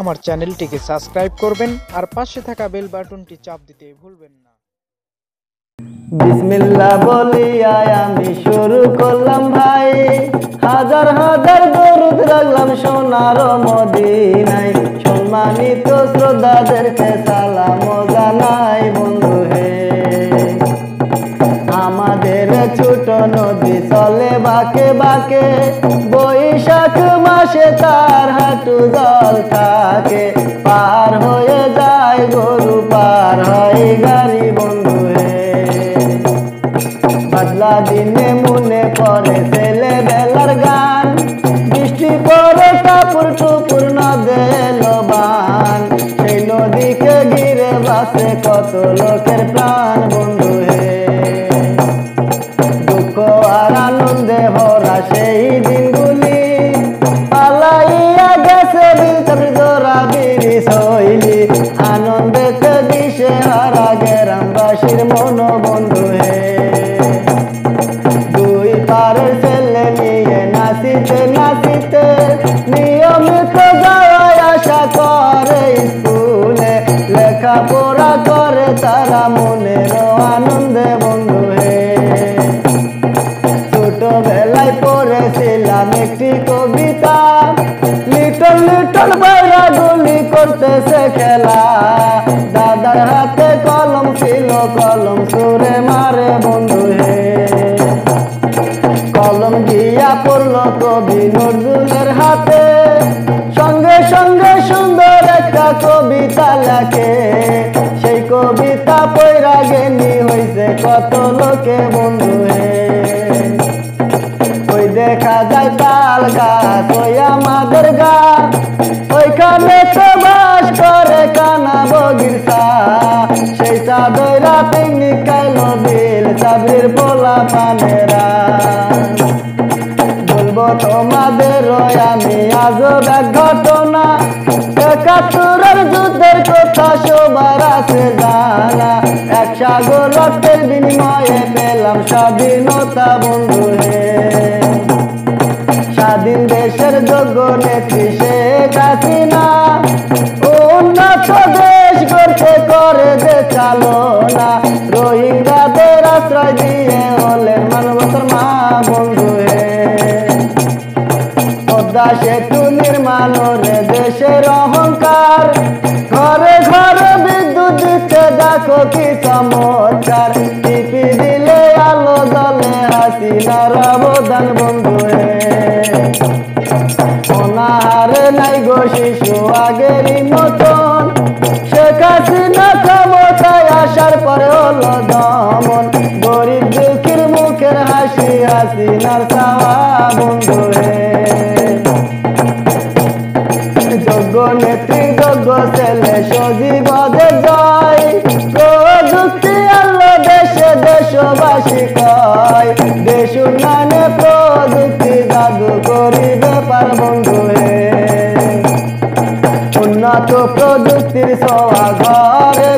আমার চ্যানেলটিকে সাবস্ক্রাইব করবেন আর পাশে থাকা বেল বাটনটি চাপ দিতে ভুলবেন না। বিসমিল্লাহ বলিয়া আমি শুরু করলাম ভাই, হাজার হাজার দরুদ রাখলাম সোনার মদিনায়। সম্মানিত শ্রোতাদেরকে সালাম জানাই বন্ধু হে। আমাদের ছোট নদী চলে বাঁকে বাঁকে, বৈশাখ মাসে তার হাঁটু জল থাকে। পার হয়ে যায় গরু, পার হয় গাড়ি বন্ধু হে। বাদলা দিনে মনে পড়ে ছেলেবেলার গান, বৃষ্টি পরে কাপড় টুপুর নদের বান। সেই নদীকে ঘিরে বাসে কত লোকের প্রাণ বন্ধু হে। দুঃখ আর আনন্দে ভরা সেই দিনগুলি, পালাইয়া গেছে জোড়া বিড়ি শৈলী। আনন্দেতে দিশে হারা গ্রামবাসীর মন বন্ধু হে। দুই পারের ছেলে নিয়ে নাচিতে নাচিতে নিয়মিত যাওয়ায় আশা করে স্কুলে। লেখাপড়া করে তারা মনের আনন্দে বন্ধু হে। ছোটবেলায় পড়েছিলাম একটি কবিতা, লিটল লিটল বাইরা গুলি করতেছে খেলা। দাদার হাতে কলম ছিল, কলম সুরে মারে বন্ধু হে। কলম দিয়া পড়লো কবি নজরুলের হাতে, সঙ্গে সঙ্গে সুন্দর একটা কবিতা লেখে। সেই কবিতা পড়া জ্ঞানী হইছে কত লোকে বন্ধু হে। ওই দেখা যায় তাল গাছ, ওই আমাদের গাছ, ওইখানে তো বাস করে কানা বগির চা। সেই চাঁদরা পিকনিক খাইলো বিল সাবরির পোলা পানেরা। বলবো তোমাদের আমি আজব এক ঘটনা, ৭১-এর যুদ্ধের কথা সবার আছে জানা। এক সাগর রক্তের বিনিময়ে পেলাম স্বাধীনতা বন্ধু হে। স্বাধীন দেশের যোগ্য নেত্রী শেখ হাসিনা, উন্নত দেশ গড়তে করে যে চালনা। রোহিঙ্গাদের আশ্রয় দিয়ে হলেন মানবতার মা বন্ধু হে। পদ্মা সেতু নির্মাণের দেশের অহংকার, ঘরে ঘরে বিদ্যুৎ দিচ্ছে দেখো কি চমৎকার। টিপি দিলে আলো জ্বলে হাসিনার অবদান বন্ধু হে। অনাহারে নাই গো শিশু আগেরই মতন, শেখ হাসিনা ক্ষমতায় আসার পরে হলো দমন। গরিব দুঃখীর মুখের হাসি হাসিনার চাওয়া বন্ধু হে। যোগ্য নেত্রী যোগ্য ছেলে সজীবদের জয়, প্রযুক্তি আলো দেশে দেশবাসী কয়। দেশ উন্নয়নে প্রযুক্তি জাদু করিবে পার বন্ধু হে। উন্নত প্রযুক্তির ছোঁয়া ঘরে